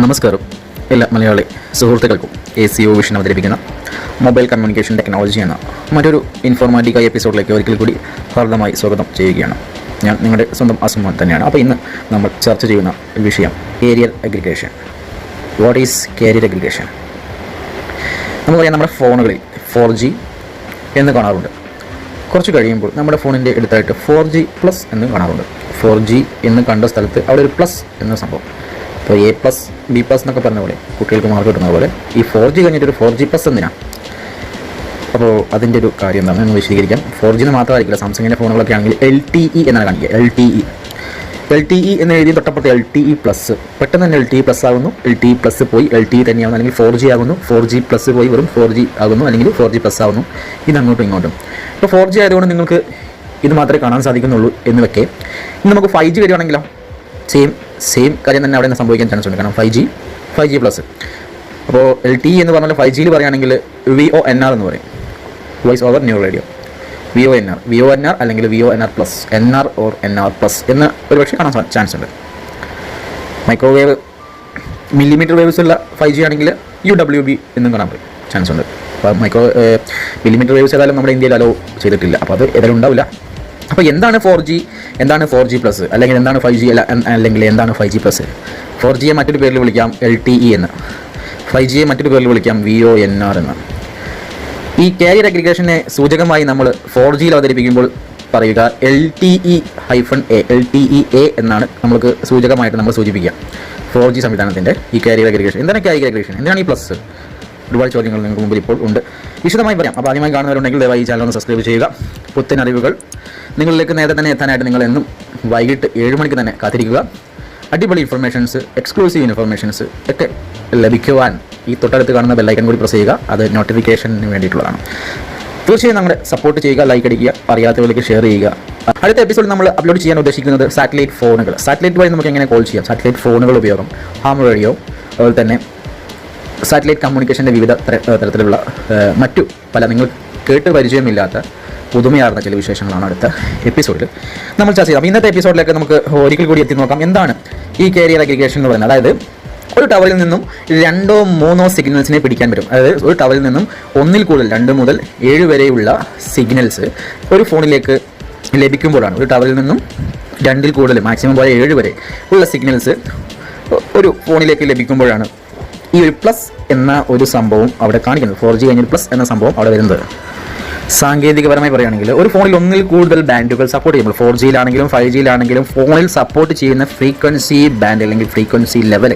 നമസ്കാരം എല്ലാ മലയാളി സുഹൃത്തുക്കൾക്കും ACO വിഷൻ അവതരിപ്പിക്കുന്ന മൊബൈൽ കമ്മ്യൂണിക്കേഷൻ ടെക്നോളജി എന്ന മറ്റൊരു ഇൻഫോർമാറ്റീവ് എപ്പിസോഡിലേക്ക് ഒരിക്കൽ കൂടി ഹാർദമായി സ്വാഗതം ചെയ്യുകയാണ്. ഞാൻ നിങ്ങളുടെ സ്വന്തം അസുമൻ തന്നെയാണ്. അപ്പോൾ ഇന്ന് നമ്മൾ ചർച്ച ചെയ്യുന്ന വിഷയം carrier aggregation. What is carrier aggregation? നമുക്കറിയാം, നമ്മുടെ ഫോണുകളിൽ 4G എന്ന് കാണാറുണ്ട്. കുറച്ച് കഴിയുമ്പോൾ നമ്മുടെ ഫോണിൻ്റെ അടുത്തായിട്ട് 4G+ എന്ന് കാണാറുണ്ട്. 4G എന്ന് കണ്ട സ്ഥലത്ത് അവിടെ ഒരു പ്ലസ് എന്ന സംഭവം, ഇപ്പോൾ A+, B+ എന്നൊക്കെ പറഞ്ഞ പോലെ കുട്ടികൾക്ക് മാർക്ക് കിട്ടുന്ന പോലെ ഈ 4G കഴിഞ്ഞിട്ടൊരു 4G+ എന്തിനാണ്? അപ്പോൾ അതിൻ്റെ ഒരു കാര്യം എന്താണെന്ന് വിശദീകരിക്കാം. 4G എന്ന് മാത്രമായിരിക്കില്ല, സാംസങ്ങിൻ്റെ ഫോണുകളൊക്കെ ആണെങ്കിൽ LTE എന്നാണ് കാണിക്കുക. LTE എന്ന് എഴുതി തൊട്ടപ്പുറത്ത് LTE+, പെട്ടെന്ന് തന്നെ LTE+ ആകുന്നു, LTE+ പോയി LTE തന്നെയാകുന്നു, അല്ലെങ്കിൽ 4G ആകുന്നു, 4G+ പോയി വെറും 4G ആകുന്നു, അല്ലെങ്കിൽ 4G+ ആകുന്നു. ഇതങ്ങോട്ടും ഇങ്ങോട്ടും. ഇപ്പോൾ 4G ആയതുകൊണ്ട് നിങ്ങൾക്ക് ഇത് മാത്രമേ കാണാൻ സാധിക്കുന്നുള്ളൂ എന്ന് വെക്കേ. ഇനി നമുക്ക് 5G വരികയാണെങ്കിലോ സെയിം കാര്യം തന്നെ അവിടെ നിന്ന് സംഭവിക്കാൻ ചാൻസ് ഉണ്ട്. കാരണം 5G+. അപ്പോൾ LTE എന്ന് പറഞ്ഞാൽ 5Gയിൽ പറയുകയാണെങ്കിൽ VoNR എന്ന് പറയും, voice over new radio. VoNR അല്ലെങ്കിൽ VoNR+, NR ഓർ NR+ എന്ന് ഒരുപക്ഷെ കാണാൻ ചാൻസ് ഉണ്ട്. മൈക്രോവേവ് മില്ലിമീറ്റർ വേവ്സ് ഉള്ള 5G ആണെങ്കിൽ UWB എന്നും കാണാൻ ചാൻസ് ഉണ്ട്. അപ്പോൾ മില്ലിമീറ്റർ വേവ്സ് ഏതായാലും നമ്മുടെ ഇന്ത്യയിൽ അലോ ചെയ്തിട്ടില്ല, അപ്പോൾ അത് ഏതായാലും ഉണ്ടാവില്ല. അപ്പോൾ എന്താണ് 4G, എന്താണ് 4G+, അല്ലെങ്കിൽ എന്താണ് 5G, അല്ലെങ്കിൽ എന്താണ് 5G+? 4Gയെ മറ്റൊരു പേരിൽ വിളിക്കാം LTE എന്ന്, 5Gയെ മറ്റൊരു പേരിൽ വിളിക്കാം VoNR എന്ന്. ഈ കാരിയർ അഗ്രിഗേഷനെ സൂചകമായി നമ്മൾ 4Gയിൽ അവതരിപ്പിക്കുമ്പോൾ പറയുക LTE-A എന്നാണ് നമ്മൾക്ക് സൂചകമായിട്ട് നമ്മൾ സൂചിപ്പിക്കുക. 4G സംവിധാനത്തിൻ്റെ ഈ കാരിയർ അഗ്രിഗേഷൻ. എന്താണ് കാരിയർ അഗ്രിഗേഷൻ? എന്താണ് ഈ പ്ലസ്? ഒരുപാട് ചോദ്യങ്ങൾ നിങ്ങൾക്ക് മുമ്പിൽ ഇപ്പോൾ ഉണ്ട്. വിശദമായി പറയാം. അപ്പോൾ ആദ്യമായി കാണുന്നവരുണ്ടെങ്കിൽ ദയവായി ഈ ചാനൽ ഒന്ന് സബ്സ്ക്രൈബ് ചെയ്യുക. പുത്തൻ അറിവുകൾ നിങ്ങളിലേക്ക് നേരത്തെ തന്നെ എത്താനായിട്ട് നിങ്ങൾ എന്നും വൈകിട്ട് 7 മണിക്ക് തന്നെ കാത്തിരിക്കുക. അടിപൊളി ഇൻഫർമേഷൻസ്, എക്സ്ക്ലൂസീവ് ഇൻഫർമേഷൻസ് ഒക്കെ ലഭിക്കുവാൻ ഈ തൊട്ടടുത്ത് കാണുന്ന ബെല്ലൈക്കൺ കൂടി പ്രസ് ചെയ്യുക. അത് നോട്ടിഫിക്കേഷന് വേണ്ടിയിട്ടുള്ളതാണ്. തീർച്ചയായും നമ്മുടെ സപ്പോർട്ട് ചെയ്യുക, ലൈക്ക് അടിക്കുക, അറിയാത്തവർക്ക് ഷെയർ ചെയ്യുക. അടുത്ത എപ്പിസോഡിൽ നമ്മൾ അപ്ലോഡ് ചെയ്യാൻ ഉദ്ദേശിക്കുന്നത് സാറ്റലൈറ്റ് ഫോണുകൾ. സാറ്റലൈറ്റ് വഴി നമുക്ക് എങ്ങനെ കോൾ ചെയ്യാം, സാറ്റലൈറ്റ് ഫോണുകൾ ഉപയോഗം, ഹാം റേഡിയോ, അതുപോലെ തന്നെ സാറ്റലൈറ്റ് കമ്മ്യൂണിക്കേഷൻ്റെ വിവിധ തരത്തിലുള്ള മറ്റു പല നിങ്ങൾ കേട്ട് പരിചയമില്ലാത്ത പുതുമയാർന്ന ചില വിശേഷങ്ങളാണ് അടുത്ത എപ്പിസോഡിൽ നമ്മൾ ചർച്ച ചെയ്യാം. ഇന്നത്തെ എപ്പിസോഡിലേക്ക് നമുക്ക് ഒരിക്കൽ കൂടി എത്തി നോക്കാം എന്താണ് ഈ കാരിയർ അഗ്രിഗേഷൻ എന്ന് പറയുന്നത്. അതായത് ഒരു ടവറിൽ നിന്നും 2 or 3 സിഗ്നൽസിനെ പിടിക്കാൻ പറ്റും. അതായത് ഒരു ടവറിൽ നിന്നും 1 കൂടുതൽ 2 മുതൽ 7 വരെയുള്ള സിഗ്നൽസ് ഒരു ഫോണിലേക്ക് ലഭിക്കുമ്പോഴാണ്, ഒരു ടവറിൽ നിന്നും 2 കൂടുതൽ മാക്സിമം പോയ 7 വരെ ഉള്ള സിഗ്നൽസ് ഒരു ഫോണിലേക്ക് ലഭിക്കുമ്പോഴാണ് ഈ ഒരു പ്ലസ് എന്ന ഒരു സംഭവം അവിടെ കാണിക്കുന്നത്. 4G കഴിഞ്ഞൊരു പ്ലസ് എന്ന സംഭവം അവിടെ വരുന്നത്. സാങ്കേതികപരമായി പറയുകയാണെങ്കിൽ ഒരു ഫോണിൽ 1 കൂടുതൽ ബാൻഡുകൾ സപ്പോർട്ട് ചെയ്യുമ്പോൾ 4Gയിലാണെങ്കിലും 5Gയിലാണെങ്കിലും ഫോണിൽ സപ്പോർട്ട് ചെയ്യുന്ന ഫ്രീക്വൻസി ബാൻഡ് അല്ലെങ്കിൽ ഫ്രീക്വൻസി ലെവൽ,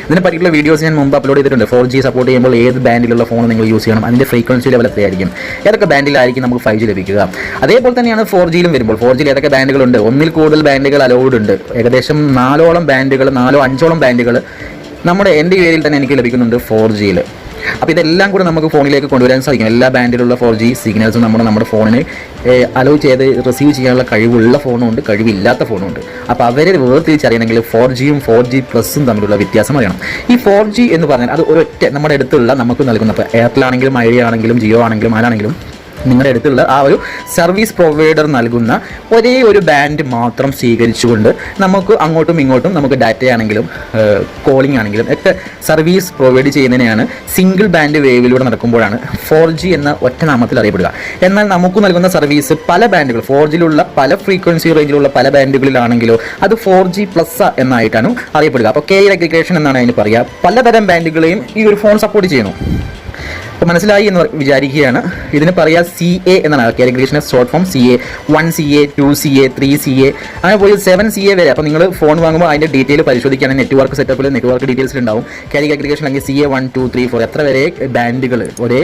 ഇതിനെ പറ്റിയുള്ള വീഡിയോസ് ഞാൻ മുമ്പ് അപ്ലോഡ് ചെയ്തിട്ടുണ്ട്. 4G സപ്പോർട്ട് ചെയ്യുമ്പോൾ ഏത് ബാൻഡിലുള്ള ഫോൺ നിങ്ങൾ യൂസ് ചെയ്യണം, അതിൻ്റെ ഫ്രീക്വൻസി ലെവൽ എത്രയായിരിക്കും, ഏതൊക്കെ ബാൻഡിലായിരിക്കും നമുക്ക് 5G ലഭിക്കുക. അതേപോലെ തന്നെയാണ് 4Gയിലും വരുമ്പോൾ 4Gയിൽ ഏതൊക്കെ ബാൻഡുകളുണ്ട്, 1 കൂടുതൽ ബാൻഡുകൾ അലൗഡ് ഉണ്ട്. ഏകദേശം 4ഓളം ബാൻഡുകൾ, 4-5ഓളം ബാൻഡുകൾ നമ്മുടെ എൻ്റെ ഏരിയയിൽ തന്നെ എനിക്ക് ലഭിക്കുന്നുണ്ട് 4Gയിൽ. അപ്പോൾ ഇതെല്ലാം കൂടെ നമുക്ക് ഫോണിലേക്ക് കൊണ്ടുവരാൻ സാധിക്കും. എല്ലാ ബാൻഡിലുള്ള 4G സിഗ്നൽസും നമ്മുടെ ഫോണിന് അലോ ചെയ്ത് റിസീവ് ചെയ്യാനുള്ള കഴിവുള്ള ഫോണുണ്ട്, കഴിവില്ലാത്ത ഫോണുണ്ട്. അപ്പോൾ അവരെ വേർതിരിച്ചറിയണമെങ്കിൽ 4Gയും 4G+ തമ്മിലുള്ള വ്യത്യാസം അറിയണം. ഈ 4G എന്ന് പറഞ്ഞാൽ അത് ഒരൊറ്റ നമ്മുടെ അടുത്തുള്ള നമുക്ക് നൽകുന്ന, ഇപ്പോൾ എയർടെൽ ആണെങ്കിലും ഐഡിയ ആണെങ്കിലും ജിയോ ആണെങ്കിലും ആരാണെങ്കിലും നിങ്ങളുടെ അടുത്തുള്ള ആ ഒരു സർവീസ് പ്രൊവൈഡർ നൽകുന്ന ഒരേ ഒരു ബാൻഡ് മാത്രം സ്വീകരിച്ചുകൊണ്ട് നമുക്ക് അങ്ങോട്ടും ഇങ്ങോട്ടും നമുക്ക് ഡാറ്റയാണെങ്കിലും കോളിംഗ് ആണെങ്കിലും ഒക്കെ സർവീസ് പ്രൊവൈഡ് ചെയ്യുന്നതിനെയാണ് സിംഗിൾ ബാൻഡ് വേവിലൂടെ നടക്കുമ്പോഴാണ് 4G എന്ന ഒറ്റ നാമത്തിൽ അറിയപ്പെടുക. എന്നാൽ നമുക്ക് നൽകുന്ന സർവീസ് പല ബാൻഡുകൾ 4Gയിലുള്ള പല ഫ്രീക്വൻസി റേഞ്ചിലുള്ള പല ബാൻഡുകളിലാണെങ്കിലോ അത് 4G+ എന്നായിട്ടാണ് അറിയപ്പെടുക. അപ്പോൾ കാരിയർ അഗ്രിഗേഷൻ എന്നാണ് അതിന് പറയുക. പലതരം ബാൻഡുകളെയും ഈ ഒരു ഫോൺ സപ്പോർട്ട് ചെയ്യുന്നു. അപ്പോൾ മനസ്സിലായി എന്ന് വിചാരിക്കുകയാണ്. ഇതിന് പറയുക CA എന്നാണ്. Carrier aggregation short form CA, 1CA, 2CA, 3CA, അങ്ങനെ പോയി 7CA വരെ. അപ്പോൾ നിങ്ങൾ ഫോൺ വാങ്ങുമ്പോൾ അതിൻ്റെ ഡീറ്റെയിൽ പരിശോധിക്കുകയാണെങ്കിൽ നെറ്റ്വർക്ക് സെറ്റപ്പിൽ നെറ്റ്വർക്ക് ഡീറ്റെയിൽസിൽ ഉണ്ടാവും. കാരിയർ അഗ്രിഗേഷൻ അല്ലെങ്കിൽ CA 1, 2, 3, 4 എത്ര വരെ ബാൻഡുകൾ ഒരേ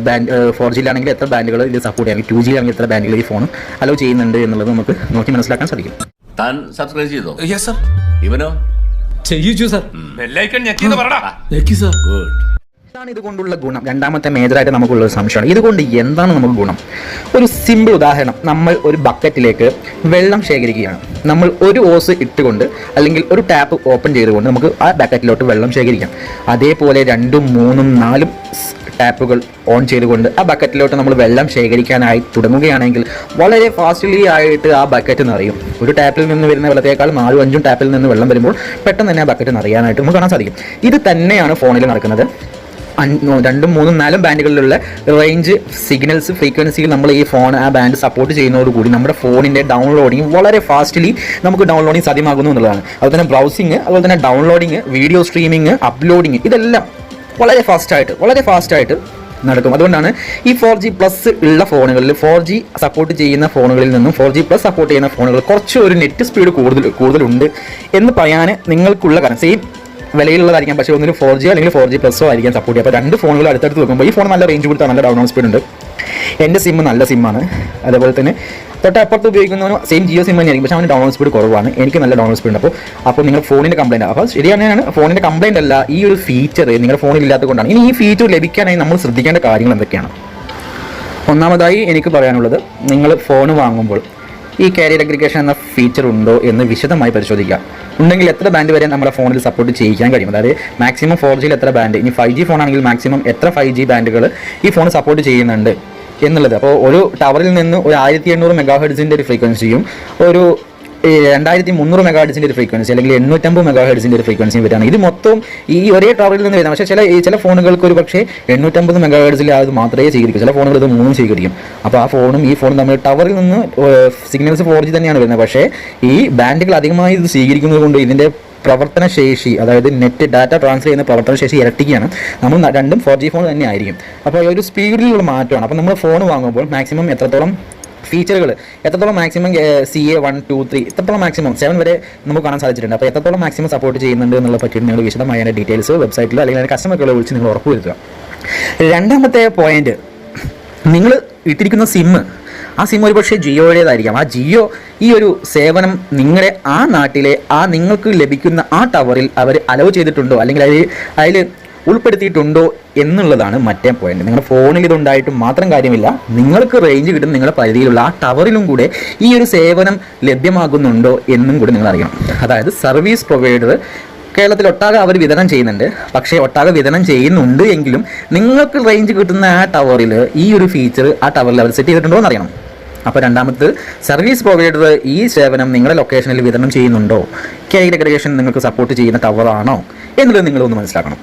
ബാൻഡ് 4Gയിലാണെങ്കിൽ എത്ര ബാൻഡുകൾ ഇത് സപ്പോർട്ട് ചെയ്യാം, 2Gയിലാണെങ്കിൽ എത്ര ബാൻഡുകൾ ഈ ഫോൺ അലോ ചെയ്യുന്നുണ്ട് എന്നുള്ളത് നമുക്ക് നോക്കി മനസ്സിലാക്കാൻ സാധിക്കും. താൻ സബ്സ്ക്രൈബ് ചെയ്തോ? Yes sir. ഇവനോ? ചെയ്യിച്ചു സർ. ബെല്ലൈക്കൺ ഞെക്കിന്ന് പറടാ. ഞെക്കി സർ. ഗുഡ്. എന്താണ് ഇതുകൊണ്ടുള്ള ഗുണം? രണ്ടാമത്തെ മേജറായിട്ട് നമുക്കുള്ള ഒരു സംശയമാണ്. ഇതുകൊണ്ട് എന്താണ് നമുക്ക് ഗുണം? ഒരു സിമ്പിൾ ഉദാഹരണം, നമ്മൾ ഒരു ബക്കറ്റിലേക്ക് വെള്ളം ശേഖരിക്കുകയാണ്. നമ്മൾ ഒരു ഓസ് ഇട്ടുകൊണ്ട് അല്ലെങ്കിൽ ഒരു ടാപ്പ് ഓപ്പൺ ചെയ്തുകൊണ്ട് നമുക്ക് ആ ബക്കറ്റിലോട്ട് വെള്ളം ശേഖരിക്കാം. അതേപോലെ 2, 3, 4 ടാപ്പുകൾ ഓൺ ചെയ്തുകൊണ്ട് ആ ബക്കറ്റിലോട്ട് നമ്മൾ വെള്ളം ശേഖരിക്കാനായി തുടങ്ങുകയാണെങ്കിൽ വളരെ ഫാസ്റ്റ്ലി ആയിട്ട് ആ ബക്കറ്റ് നിറയും. ഒരു ടാപ്പിൽ നിന്ന് വരുന്ന വെള്ളത്തേക്കാൾ 4-5 ടാപ്പിൽ നിന്ന് വെള്ളം വരുമ്പോൾ പെട്ടെന്ന് തന്നെ ആ ബക്കറ്റ് നിറയാനായിട്ട് നമുക്ക് കാണാൻ സാധിക്കും. ഇത് തന്നെയാണ് ഫോണിൽ നടക്കുന്നത്. 2, 3, 4 ബാൻഡുകളിലുള്ള റേഞ്ച് സിഗ്നൽസ് ഫ്രീക്വൻസിയിൽ നമ്മൾ ഈ ഫോൺ ആ ബാൻഡ് സപ്പോർട്ട് ചെയ്യുന്നതോടുകൂടി നമ്മുടെ ഫോണിൻ്റെ ഡൗൺലോഡിങ് വളരെ ഫാസ്റ്റ്ലി നമുക്ക് ഡൗൺലോഡിങ് സാധ്യമാകുന്നു എന്നുള്ളതാണ്. അതുപോലെ തന്നെ ബ്രൗസിങ്, അതുപോലെ തന്നെ ഡൗൺലോഡിങ്, വീഡിയോ സ്ട്രീമിങ്, അപ്ലോഡിങ് ഇതെല്ലാം വളരെ ഫാസ്റ്റായിട്ട് നടക്കും. അതുകൊണ്ടാണ് ഈ 4G+ ഉള്ള ഫോണുകളിൽ 4G സപ്പോർട്ട് ചെയ്യുന്ന ഫോണുകളിൽ നിന്നും 4G+ സപ്പോർട്ട് ചെയ്യുന്ന ഫോണുകൾ കുറച്ച് ഒരു നെറ്റ് സ്പീഡ് കൂടുതലുണ്ട് എന്ന് പറയാൻ നിങ്ങൾക്കുള്ള കാരണം. സെയിം വിലയിലുള്ളതായിരിക്കാം, പക്ഷേ ഒന്നിന് 4G അല്ലെങ്കിൽ 4G+ ആയിരിക്കാം സപ്പോർട്ട് ചെയ്യുക. അപ്പോൾ 2 ഫോണുകൾ അടുത്തടുത്ത് വെക്കുമ്പോൾ ഈ ഫോൺ നല്ല റേഞ്ച് കൊടുത്താൽ നല്ല ഡൗൺലോഡ് സ്പീഡ് ഉണ്ട്. എൻ്റെ സിം നല്ല സിമ്മാണ്. അതേപോലെ തന്നെ തൊട്ടപ്പുറത്ത് ഉപയോഗിക്കുന്നവന് സെയിം ജിയോ സിം തന്നെയായിരിക്കും, പക്ഷേ അവന് ഡൗൺലോഡ് സ്പീഡ് കുറവാണ്. എനിക്ക് നല്ല ഡൗൺലോഡ് സ്പീഡ് ഉണ്ട്. അപ്പോൾ നിങ്ങൾ ഫോണിൻ്റെ കംപ്ലൈൻറ്റ്, അപ്പോൾ ശരിയാണ്, ഫോണിൻ്റെ കംപ്ലൈൻറ്റ് അല്ല, ഈ ഒരു ഫീച്ചർ നിങ്ങളുടെ ഫോണിൽ ഇല്ലാത്തത് കൊണ്ടാണ്. ഇനി ഈ ഫീച്ചർ ലഭിക്കാനായി നമ്മൾ ശ്രദ്ധിക്കേണ്ട കാര്യങ്ങൾ എന്തൊക്കെയാണ്? ഒന്നാമതായി എനിക്ക് പറയാനുള്ളത്, നിങ്ങൾ ഫോൺ വാങ്ങുമ്പോൾ ഈ കാരിയർ അഗ്രിഗേഷൻ എന്ന ഫീച്ചർ ഉണ്ടോ എന്ന് വിശദമായി പരിശോധിക്കുക. ഉണ്ടെങ്കിൽ എത്ര ബാൻഡ് വരെ നമ്മുടെ ഫോണിൽ സപ്പോർട്ട് ചെയ്യിക്കാൻ കഴിയും, അതായത് മാക്സിമം 4Gയിൽ എത്ര ബാൻഡ്, ഇനി 5G ഫോണാണെങ്കിൽ മാക്സിമം എത്ര 5G ബാൻഡുകൾ ഈ ഫോൺ സപ്പോർട്ട് ചെയ്യുന്നുണ്ട് എന്നുള്ളത്. അപ്പോൾ ഒരു ടവറിൽ നിന്ന് ഒരു 1800 മെഗാഹെർട്സിൻ്റെ ഒരു ഫ്രീക്വൻസിയും ഒരു 2300 മെഗാഹെർട്സിൻ്റെ ഒരു ഫ്രീക്വൻസി അല്ലെങ്കിൽ 850 മെഗാഹെർട്സിൻ്റെ ഒരു ഫ്രീക്വൻസിയും വരികയാണ്. ഇത് മൊത്തം ഈ ഒരേ ടവറിൽ നിന്ന് വരുന്നത്. പക്ഷേ ചില ഫോണുകൾക്ക് ഒരു പക്ഷേ 850 മെഗാഹെർട്സിൽ അത് മാത്രമേ സ്വീകരിക്കൂ, ചില ഫോണുകൾ ഇത് 3 സ്വീകരിക്കും. അപ്പോൾ ആ ഫോണും ഈ ഫോണും തമ്മിൽ ടവറിൽ നിന്ന് സിഗ്നൽസ് 4G തന്നെയാണ് വരുന്നത്, പക്ഷേ ഈ ബാൻഡുകൾ അധികമായി ഇത് സ്വീകരിക്കുന്നത് കൊണ്ട് ഇതിൻ്റെ പ്രവർത്തനശേഷി, അതായത് നെറ്റ് ഡാറ്റ ട്രാൻസ്ഫർ ചെയ്യുന്ന പ്രവർത്തനശേഷി ഇരട്ടിക്കുകയാണ്. നമ്മൾ രണ്ടും 4G ഫോൺ തന്നെ ആയിരിക്കും. അപ്പോൾ ഒരു സ്പീഡിലുള്ള മാറ്റമാണ്. അപ്പോൾ നമ്മൾ ഫോൺ വാങ്ങുമ്പോൾ മാക്സിമം എത്രത്തോളം ഫീച്ചറുകൾ, എത്രത്തോളം മാക്സിമം CA 1, 2, 3 എത്രത്തോളം മാക്സിമം 7 വരെ നമുക്ക് കാണാൻ സാധിച്ചിട്ടുണ്ട്. അപ്പോൾ എത്രത്തോളം മാക്സിമം സപ്പോർട്ട് ചെയ്യുന്നുണ്ട് എന്നുള്ള പറ്റി നിങ്ങൾ വിശദമായ അതിൻ്റെ ഡീറ്റെയിൽസ് വെബ്സൈറ്റിലോ അല്ലെങ്കിൽ അതിൻ്റെ കസ്റ്റമറുകളെ വിളിച്ച് നിങ്ങൾ ഉറപ്പുവരുത്തുക. രണ്ടാമത്തെ പോയിന്റ്, നിങ്ങൾ ഇട്ടിരിക്കുന്ന ആ സിം ഒരു പക്ഷേ ജിയോയുടേതായിരിക്കാം. ആ ജിയോ ഈ ഒരു സേവനം നിങ്ങളുടെ ആ നാട്ടിലെ നിങ്ങൾക്ക് ലഭിക്കുന്ന ആ ടവറിൽ അവർ അലോ ചെയ്തിട്ടുണ്ടോ അല്ലെങ്കിൽ അതിൽ ഉൾപ്പെടുത്തിയിട്ടുണ്ടോ എന്നുള്ളതാണ് മറ്റേ പോയിന്റ്. നിങ്ങളുടെ ഫോണിൽ ഇതുണ്ടായിട്ടും മാത്രം കാര്യമില്ല, നിങ്ങൾക്ക് റേഞ്ച് കിട്ടുന്ന നിങ്ങളുടെ പരിധിയിലുള്ള ആ ടവറിലും കൂടെ ഈ ഒരു സേവനം ലഭ്യമാകുന്നുണ്ടോ എന്നും കൂടി നിങ്ങൾ അറിയണം. അതായത് സർവീസ് പ്രൊവൈഡർ കേരളത്തിൽ ഒട്ടാകെ അവർ വിതരണം ചെയ്യുന്നുണ്ട്, പക്ഷേ ഒട്ടാകെ വിതരണം ചെയ്യുന്നുണ്ട് എങ്കിലും നിങ്ങൾക്ക് റേഞ്ച് കിട്ടുന്ന ആ ടവറിൽ ഈ ഒരു ഫീച്ചർ ആ ടവറിൽ അവർ സെറ്റ് ചെയ്തിട്ടുണ്ടോ എന്നറിയണം. അപ്പോൾ രണ്ടാമത്, സർവീസ് പ്രൊവൈഡർ ഈ സേവനം നിങ്ങളുടെ ലൊക്കേഷനിൽ വിതരണം ചെയ്യുന്നുണ്ടോ, കാരിയർ അഗ്രിഗേഷൻ നിങ്ങൾക്ക് സപ്പോർട്ട് ചെയ്യുന്ന ടവറാണോ എന്നുള്ളത് നിങ്ങളൊന്ന് മനസ്സിലാക്കണം.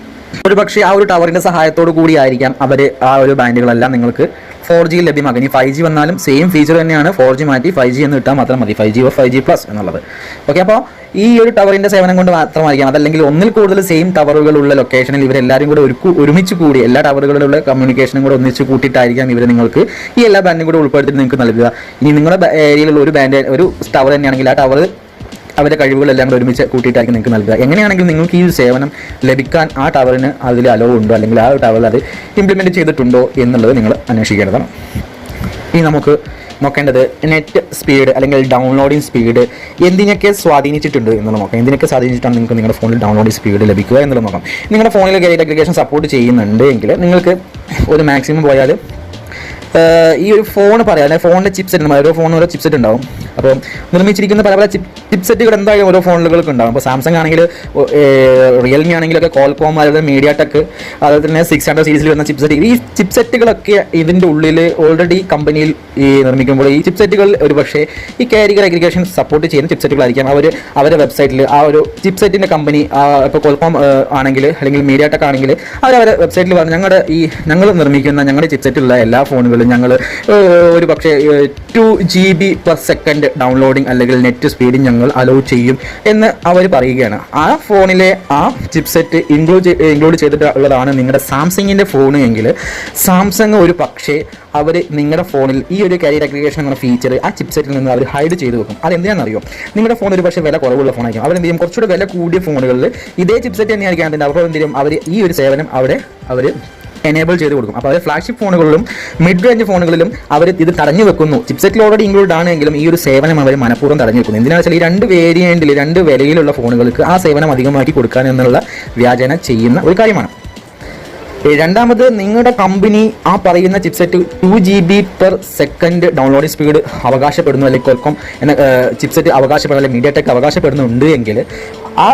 ഒരു പക്ഷേ ആ ഒരു ടവറിൻ്റെ സഹായത്തോടു കൂടിയായിരിക്കാം അവർ ആ ഒരു ബാൻഡുകളെല്ലാം നിങ്ങൾക്ക് 4G ലഭ്യമാക്കുക. ഇനി 5G വന്നാലും സെയിം ഫീച്ചർ തന്നെയാണ്, 4G മാറ്റി 5G എന്ന് കിട്ടാൻ മാത്രം മതി, 5G or 5G+ എന്നുള്ളത്. ഓക്കെ, അപ്പോൾ ഈ ഒരു ടവറിൻ്റെ സേവനം കൊണ്ട് മാത്രമായിരിക്കാം, അതല്ലെങ്കിൽ ഒന്നിൽ കൂടുതൽ സെയിം ടവറുകളുള്ള ലൊക്കേഷനിൽ ഇവരെല്ലാവരും കൂടെ ഒരുമിച്ച് കൂടി എല്ലാ ടവറുകളിലുള്ള കമ്മ്യൂണിക്കേഷനും കൂടെ ഒന്നിച്ച് കൂട്ടിയിട്ടായിരിക്കാം ഇവർ നിങ്ങൾക്ക് ഈ എല്ലാ ബാൻഡും കൂടെ ഉൾപ്പെടുത്തിയിട്ട് നിങ്ങൾക്ക് നൽകുക. ഇനി നിങ്ങളുടെ ഏരിയയിലുള്ള ഒരു ടവർ തന്നെയാണെങ്കിൽ ആ ടവർ അവരുടെ കഴിവുകളെല്ലാം കൂടെ ഒരുമിച്ച് കൂട്ടിയിട്ടായിരിക്കും നിങ്ങൾക്ക് നൽകുക. എങ്ങനെയാണെങ്കിലും നിങ്ങൾക്ക് ഈ സേവനം ലഭിക്കാൻ ആ ടവറിന് അതിൽ അലോ ഉണ്ടോ അല്ലെങ്കിൽ ആ ടവറിൽ അത് ഇംപ്ലിമെൻറ്റ് ചെയ്തിട്ടുണ്ടോ എന്നുള്ളത് നിങ്ങൾ അന്വേഷിക്കേണ്ടതാണ്. ഇനി നമുക്ക് നോക്കേണ്ടത് നെറ്റ് സ്പീഡ് അല്ലെങ്കിൽ ഡൗൺലോഡിങ് സ്പീഡ് എന്തിനൊക്കെ സ്വാധീനിച്ചിട്ടുണ്ട് എന്നുള്ളത് നോക്കാം. എന്തിനൊക്കെ സ്വാധീനിച്ചിട്ടാണ് നിങ്ങൾക്ക് നിങ്ങളുടെ ഫോണിൽ ഡൗൺലോഡിങ് സ്പീഡ് ലഭിക്കുക എന്നുള്ളത് നോക്കാം. നിങ്ങളുടെ ഫോണിൽ കാരിയർ അഗ്രിഗേഷൻ സപ്പോർട്ട് ചെയ്യുന്നുണ്ട് എങ്കിൽ നിങ്ങൾക്ക് ഒരു മാക്സിമം പോയാൽ ഈ ഒരു ഫോൺ പറയാം, അല്ലെങ്കിൽ ഫോണിൻ്റെ ചിപ്സെറ്റ്, ഓരോ ഫോണിന് ഓരോ ചിപ്സെറ്റ് ഉണ്ടാവും. അപ്പോൾ നിർമ്മിച്ചിരിക്കുന്ന പല പല ചിപ്സെറ്റുകൾ എന്തായാലും ഓരോ ഫോണുകൾക്ക് ഉണ്ടാവും. അപ്പോൾ സാംസങ് ആണെങ്കിൽ, റിയൽമി ആണെങ്കിലൊക്കെ കോൾകോം, അതുപോലെ മീഡിയാടെക്, അതുപോലെ തന്നെ 600 സീരീസിൽ വരുന്ന ചിപ്സെറ്റ്, ഈ ചിപ്സെറ്റുകളൊക്കെ ഇതിൻ്റെ ഉള്ളിൽ ഓൾറെഡി കമ്പനിയിൽ ഈ നിർമ്മിക്കുമ്പോൾ ഈ ചിപ്സെറ്റുകൾ ഒരു പക്ഷേ ഈ കാരിയർ അഗ്രിഗേഷൻ സപ്പോർട്ട് ചെയ്യുന്ന ചിപ്സെറ്റുകളായിരിക്കാം. അവരുടെ വെബ്സൈറ്റിൽ ആ ഒരു ചിപ്സെറ്റിൻ്റെ കമ്പനി, ഇപ്പോൾ കോൾകോം ആണെങ്കിൽ അല്ലെങ്കിൽ മീഡിയാടെക് ആണെങ്കിൽ അവരുടെ വെബ്സൈറ്റിൽ പറഞ്ഞ് ഞങ്ങൾ നിർമ്മിക്കുന്ന ഞങ്ങളുടെ ചിപ്സെറ്റുള്ള എല്ലാ ഫോണുകളും ഞങ്ങൾ ഒരു പക്ഷേ 2 GB/s ഡൗൺലോഡിങ് അല്ലെങ്കിൽ നെറ്റ് സ്പീഡിങ് ഞങ്ങൾ അലോ ചെയ്യും എന്ന് അവർ പറയുകയാണ്. ആ ഫോണിലെ ആ ചിപ്സെറ്റ് ഇൻക്ലൂഡ് ചെയ്തിട്ടുള്ളതാണ് നിങ്ങളുടെ സാംസങ്ങിൻ്റെ ഫോൺ എങ്കിൽ സാംസങ് ഒരു പക്ഷേ അവർ നിങ്ങളുടെ ഫോണിൽ ഈ ഒരു കാരിയർ അഗ്രിഗേഷൻ എന്ന ഫീച്ചർ ആ ചിപ്സെറ്റിൽ നിന്ന് അവർ ഹൈഡ് ചെയ്ത് വെക്കും. അതെന്തിനാണെന്നറിയോ? നിങ്ങളുടെ ഫോൺ ഒരു പക്ഷേ വില കുറവുള്ള ഫോണായിരിക്കും, അവരെന്ത് ചെയ്യും, കുറച്ചുകൂടെ വില കൂടിയ ഫോണുകളിൽ ഇതേ ചിപ്സെറ്റ് തന്നെയായിരിക്കും അതിൻ്റെ, അപ്പോൾ എന്ത് ചെയ്യും, അവർ ഈ ഒരു സേവനം അവർ എനേബിൾ ചെയ്ത് കൊടുക്കും. അപ്പോൾ അവർ ഫ്ലാഗ്ഷിപ്പ് ഫോണുകളിലും മിഡ് റേഞ്ച് ഫോണുകളിലും അവർ ഇത് തടഞ്ഞു വെക്കുന്നു. ചിപ്സെറ്റിൽ ഓൾറെഡി ഇൻക്ലൂഡ് ആണെങ്കിലും ഈ ഒരു സേവനം അവർ മനഃപൂർവ്വം തടഞ്ഞു വെക്കുന്നു. എന്തിനാണെന്ന് വെച്ചാൽ ഈ 2 വേരിയൻറ്റിൽ 2 വിലയിലുള്ള ഫോണുകൾക്ക് ആ സേവനം അധികമാക്കി കൊടുക്കാൻ എന്നുള്ള വ്യാജേന ചെയ്യുന്ന ഒരു കാര്യമാണ്. രണ്ടാമത്, നിങ്ങളുടെ കമ്പനി ആ പറയുന്ന ചിപ്സെറ്റ് 2 GB/s ഡൗൺലോഡിംഗ് സ്പീഡ് അവകാശപ്പെടുന്നു, അല്ലെങ്കിൽ കോൾകോം എന്ന ചിപ്സെറ്റ് അവകാശപ്പെടുന്നു, അല്ലെങ്കിൽ മീഡിയാടെക് അവകാശപ്പെടുന്നുണ്ട് എങ്കിൽ ആ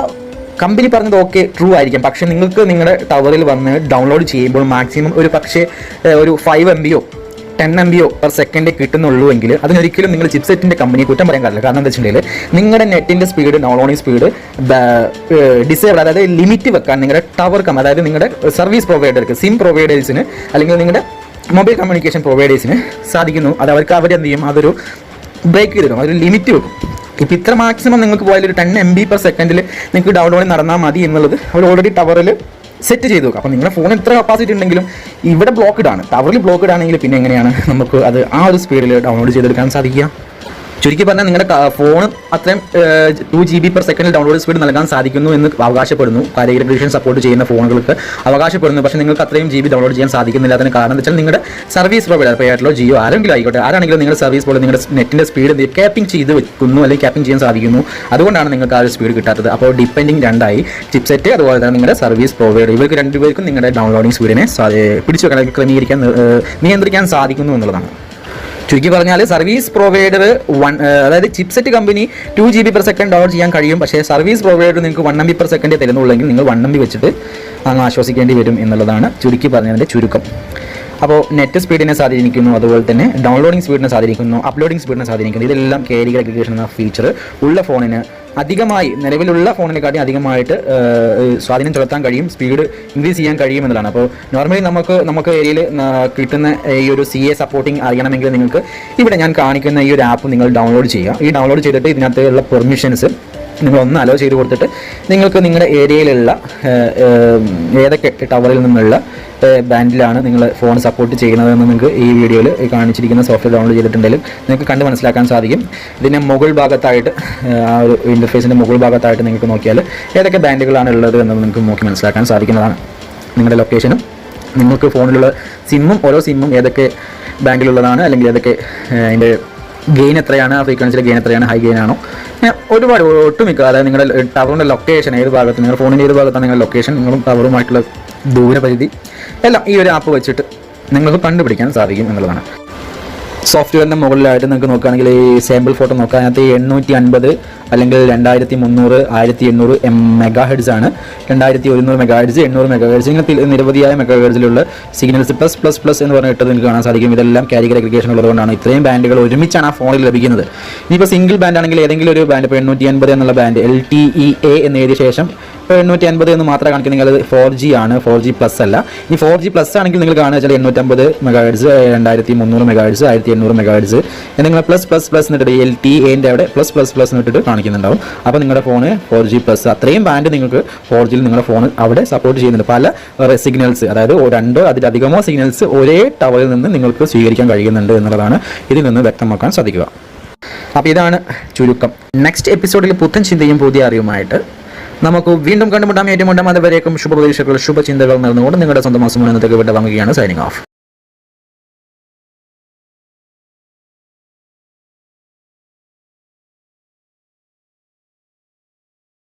കമ്പനി പറഞ്ഞത് ഓക്കെ ട്രൂ ആയിരിക്കും, പക്ഷേ നിങ്ങൾക്ക് നിങ്ങളുടെ ടവറിൽ വന്ന് ഡൗൺലോഡ് ചെയ്യുമ്പോൾ മാക്സിമം ഒരു പക്ഷേ ഒരു 5 MB 10 MB പെർ സെക്കൻഡ് കിട്ടുന്നുള്ളൂ എങ്കിൽ അതിനൊരിക്കലും നിങ്ങൾ ചിപ്സെറ്റിൻ്റെ കമ്പനിയെ കുറ്റം പറയാൻ കാര്യമില്ല. കാരണം എന്താ വെച്ചിട്ടുണ്ടെങ്കിൽ നിങ്ങളുടെ നെറ്റിൻ്റെ സ്പീഡ് ഡൗൺലോഡിംഗ് സ്പീഡ് ഡിസേബിൾ, അതായത് ലിമിറ്റ് വെക്കാൻ നിങ്ങളുടെ ടവർ അതായത് നിങ്ങളുടെ സർവീസ് പ്രൊവൈഡർക്ക് സിം പ്രൊവൈഡേഴ്സിന് അല്ലെങ്കിൽ നിങ്ങളുടെ മൊബൈൽ കമ്മ്യൂണിക്കേഷൻ പ്രൊവൈഡേഴ്സിന് സാധിക്കുന്നു. അത് അവരെന്ത് ചെയ്യും, അതൊരു ബ്രേക്ക് ചെയ്തിടും, അതൊരു ലിമിറ്റ് വെക്കും. ഇപ്പോൾ ഇത്ര മാക്സിമം നിങ്ങൾക്ക് പോയാൽ ഒരു 10 MB പെർ സെക്കൻഡിൽ നിങ്ങൾക്ക് ഡൗൺലോഡിങ് നടന്നാൽ മതി എന്നുള്ളത് അവർ ഓൾറെഡി ടവറിൽ സെറ്റ് ചെയ്തു വെക്കും. അപ്പോൾ നിങ്ങളുടെ ഫോണിൽ എത്ര കപ്പാസിറ്റി ഉണ്ടെങ്കിലും ഇവിടെ ബ്ലോക്ക്ഡ് ആണ്, ടവറിൽ ബ്ലോക്ക്ഡ് ആണെങ്കിൽ പിന്നെ എങ്ങനെയാണ് നമുക്ക് അത് ആ ഒരു സ്പീഡിൽ ഡൗൺലോഡ് ചെയ്തെടുക്കാൻ സാധിക്കുക? ചുരുക്കി പറഞ്ഞാൽ നിങ്ങളുടെ ഫോൺ അത്രയും 2 GB പെർ സെക്കൻഡിൽ ഡൗൺലോഡ് സ്പീഡ് നൽകാൻ സാധിക്കുന്നു എന്ന് അവകാശപ്പെടുന്നു. അഗ്രഗേഷൻ സപ്പോർട്ട് ചെയ്യുന്ന ഫോണുകൾക്ക് അവകാശപ്പെടുന്നു. പക്ഷേ നിങ്ങൾക്ക് അത്രയും GB ഡൗൺലോഡ് ചെയ്യാൻ സാധിക്കുന്നില്ല. അതിന് കാരണം എന്ന് വെച്ചാൽ നിങ്ങളുടെ സർവീസ് പ്രൊവൈഡർ, ഇപ്പോൾ എയർടെലോ ജിയോ ആരെങ്കിലും ആയിക്കോട്ടെ, ആരാണെങ്കിലും നിങ്ങളുടെ സർവീസ് പോലെ നിങ്ങളുടെ നെറ്റിൻ്റെ സ്പീഡ് ക്യാപ്പിംഗ് ചെയ്ത് വെക്കുന്നു അല്ലെങ്കിൽ ക്യാപ്പിംഗ് ചെയ്യാൻ സാധിക്കുന്നു. അതുകൊണ്ടാണ് നിങ്ങൾക്ക് ആ ഒരു സ്പീഡ് കിട്ടാത്തത്. അപ്പോൾ ഡിപ്പെൻഡിങ് രണ്ടായി, ചിപ്സെറ്റ് അതുപോലെ തന്നെ നിങ്ങളുടെ സർവീസ് പ്രൊവൈഡർ, ഇവർക്ക് രണ്ടുപേർക്കും നിങ്ങളുടെ ഡൗൺലോഡിംഗ് സ്പീഡിനെ പിടിച്ചു വെക്കാൻ, ക്രമീകരിക്കാൻ, നിയന്ത്രിക്കാൻ സാധിക്കുന്നു എന്നുള്ളതാണ്. ചുരുക്കി പറഞ്ഞാൽ സർവീസ് പ്രൊവൈഡർ അതായത് chipset company 2 GB per second download ചെയ്യാൻ കഴിയും. പക്ഷേ സർവീസ് പ്രൊവൈഡർ നിങ്ങൾക്ക് 1 MB പെർ സെക്കൻഡ് തരുന്നുള്ളെങ്കിൽ നിങ്ങൾ 1 MB വെച്ചിട്ട് അങ്ങ് ആശ്വസിക്കേണ്ടി വരും എന്നുള്ളതാണ് ചുരുക്കി പറഞ്ഞതിൻ്റെ ചുരുക്കം. അപ്പോൾ നെറ്റ് സ്പീഡിനെ സ്വാധീനിക്കുന്നു, അതുപോലെ തന്നെ ഡൗൺലോഡിംഗ് സ്പീഡിനെ സ്വാധീനിക്കുന്നു, അപ്ലോഡിംഗ് സ്പീഡിനെ സ്വാധീനിക്കുന്നു. ഇതെല്ലാം കാരിയർ അഗ്രിഗേഷൻ എന്ന ഫീച്ചർ ഉള്ള ഫോണിന് അധികമായി, നിലവിലുള്ള ഫോണിനെക്കാട്ടി അധികമായിട്ട് സ്വാധീനം ചെലുത്താൻ കഴിയും, സ്പീഡ് ഇൻക്രീസ് ചെയ്യാൻ കഴിയും എന്നതാണ്. അപ്പോൾ നോർമലി നമുക്ക് ഏരിയയിൽ കിട്ടുന്ന ഈ ഒരു CA സപ്പോർട്ടിങ് അറിയണമെങ്കിൽ നിങ്ങൾക്ക് ഇവിടെ ഞാൻ കാണിക്കുന്ന ഈ ഒരു ആപ്പ് നിങ്ങൾ ഡൗൺലോഡ് ചെയ്യുക. ഈ ഡൗൺലോഡ് ചെയ്തിട്ട് ഇതിനകത്തുള്ള പെർമിഷൻസ് നിങ്ങളൊന്ന് അലോ ചെയ്ത് കൊടുത്തിട്ട് നിങ്ങൾക്ക് നിങ്ങളുടെ ഏരിയയിലുള്ള ഏതൊക്കെ ടവറിൽ നിന്നുള്ള ബാൻഡിലാണ് നിങ്ങൾ ഫോൺ സപ്പോർട്ട് ചെയ്യുന്നതെന്ന് നിങ്ങൾക്ക് ഈ വീഡിയോയിൽ കാണിച്ചിരിക്കുന്ന സോഫ്റ്റ്വെയർ ഡൗൺലോഡ് ചെയ്തിട്ടുണ്ടെങ്കിൽ നിങ്ങൾക്ക് കണ്ട് മനസ്സിലാക്കാൻ സാധിക്കും. ഇതിൻ്റെ മുകൾ ഭാഗത്തായിട്ട്, ആ ഒരു ഇൻ്റർഫേസിൻ്റെ മുകൾ ഭാഗത്തായിട്ട് നിങ്ങൾക്ക് നോക്കിയാൽ ഏതൊക്കെ ബാൻഡുകളാണ് ഉള്ളത് എന്ന് നിങ്ങൾക്ക് നോക്കി മനസ്സിലാക്കാൻ സാധിക്കുന്നതാണ്. നിങ്ങളുടെ ലൊക്കേഷനും നിങ്ങൾക്ക് ഫോണിലുള്ള സിമ്മും, ഓരോ സിമ്മും ഏതൊക്കെ ബാൻഡിലുള്ളതാണ്, അല്ലെങ്കിൽ ഏതൊക്കെ അതിൻ്റെ ഗെയിൻ എത്രയാണ്, ആ ഫ്രീക്വൻസിയുടെ ഗെയിൻ എത്രയാണ്, ഹൈ ഗെയിൻ ആണോ, ഒരുപാട് ഒട്ടുമിക്ക, അതായത് നിങ്ങളുടെ ടവറിൻ്റെ ലൊക്കേഷൻ ഏത് ഭാഗത്ത്, നിങ്ങളുടെ ഫോണിൻ്റെ ഏത് ഭാഗത്താണ് നിങ്ങളുടെ ലൊക്കേഷൻ, നിങ്ങളും ടവറുമായിട്ടുള്ള ദൂരപരിധി എല്ലാം ഈ ഒരു ആപ്പ് വെച്ചിട്ട് നിങ്ങൾക്ക് കണ്ടുപിടിക്കാൻ സാധിക്കും എന്നുള്ളതാണ്. സോഫ്റ്റ്വെയറിൻ്റെ മുകളിലായിട്ട് നിങ്ങൾക്ക് നോക്കുകയാണെങ്കിൽ ഈ സാമ്പിൾ ഫോട്ടോ നോക്കുക, അതിനകത്ത് 850 അല്ലെങ്കിൽ 2300, 1800 MHz ആണ്, 2100 MHz, 800 MHz, ഇങ്ങനെ നിരവധിയായ മെഗാഹെർട്സിലുള്ള സിഗ്നൽസ് പ്ലസ് എന്ന് പറഞ്ഞിട്ട് നിങ്ങൾക്ക് കാണാൻ സാധിക്കും. ഇതെല്ലാം കാരിയർ അഗ്രിഗേഷൻ ഉള്ളതുകൊണ്ടാണ് ഇത്രയും ബാൻഡുകൾ ഒരുമിച്ചാണ് ആ ഫോണിൽ ലഭിക്കുന്നത്. ഇനിയിപ്പോൾ സിംഗിൾ ബാൻഡ് ആണെങ്കിൽ ഏതെങ്കിലും ഒരു ബാൻഡ്, ഇപ്പോൾ 850 എന്നുള്ള ബാൻഡ് LTE-A എന്ന് എഴുതിയ ശേഷം 850 എന്ന് മാത്രമേ കാണിക്കുന്നെങ്കിൽ അത് 4G ആണ്, 4G പ്ലസ് അല്ല. ഈ 4G പ്ലസ് ആണെങ്കിൽ നിങ്ങൾ കാണുക വെച്ചാൽ 850 MHz, 2300 MHz, 1800 MHz എന്നിങ്ങനെ പ്ലസ് എന്നിട്ട് LTE-A അവിടെ പ്ലസ് എന്നിട്ട് കാണിക്കുന്നുണ്ടാവും. അപ്പോൾ നിങ്ങളുടെ ഫോണ് 4G പ്ലസ് അത്രയും ബാൻഡ് നിങ്ങൾക്ക് 4Gയിൽ നിങ്ങളുടെ ഫോൺ അവിടെ സപ്പോർട്ട് ചെയ്യുന്നുണ്ട്. പല സിഗ്നൽസ്, അതായത് 2 അതിലധികമോ സിഗ്നൽസ് ഒരേ ടവറിൽ നിന്ന് നിങ്ങൾക്ക് സ്വീകരിക്കാൻ കഴിയുന്നുണ്ട് എന്നുള്ളതാണ് ഇതിൽ നിന്ന് വ്യക്തമാക്കാൻ സാധിക്കുക. അപ്പോൾ ഇതാണ് ചുരുക്കം. നെക്സ്റ്റ് എപ്പിസോഡിൽ പുത്തൻ ചിന്തയും പുതിയ അറിവുമായിട്ട് നമുക്ക് വീണ്ടും കണ്ടുമുട്ടാം, ഏറ്റുമുട്ടാം. അതുവരേക്കും ശുഭപ്രതീക്ഷകൾ, ശുഭചിന്തകൾ നേർന്നുകൊണ്ട് നിങ്ങളുടെ സ്വന്തം മാസം ഇന്നത്തേക്ക് വിട്ട വാങ്ങുകയാണ്. Signing off.